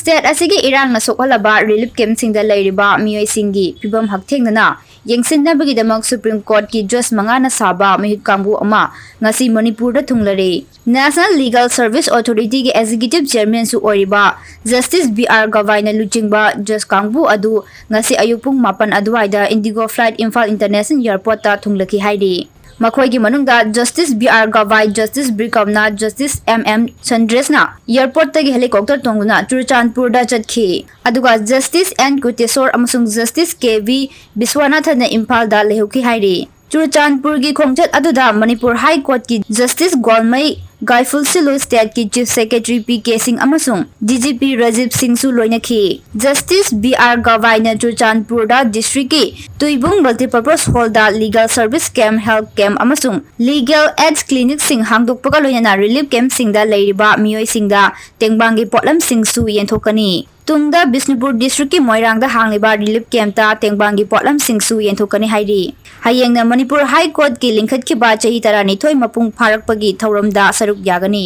State asigi irang na sokalaba relief camp singda lairiba miyoi singi pibam hakthengna yengsinnabagidamag Supreme Court ki Judge mangana Saba Meehut Kangbu ama Ngasi Manipur da Thunglare National Legal Service Authority ki Executive Chairman su oriba Justice BR Gawai na luchingba Judge Kangbu adu ngasi ayupung 8 aduwaida Indigo Flight Imphal International Airport ta thunglaki haidi Makhoigi manungda Justice BR Gawai, Justice Brikamna, Justice MM Chandresna Airport tagi helicopter tonguna Churachandpur da chatki aduga Justice N Kutesor amasung Justice KV Biswanath na Imphal da lehuki hairi Churachandpur gi khongchat aduda Manipur High Court ki Justice Golmai Gaiful Silu State ki Chief Secretary PK Singh amasung DGP Rajiv Singh su loinaki Justice BR Gawai na Churachandpur da district ki Tuibung Multipurpose Hall da Legal Service Camp Health Camp amasung Legal Aids Clinic Singh hangdokpaga loinana Relief Camp Singh da leiriba miyoi Singh da tengbangi potlam Singh su yenthokani Tungda Bisnupur District ki Moirang da hangliba Relief Camp ta tengbangi potlam Singh su yenthokani hairi Hayengna Manipur High Court ki lingkhat ki ba chahi tarani thoi mapung pharakpagi thauramda saruk yagani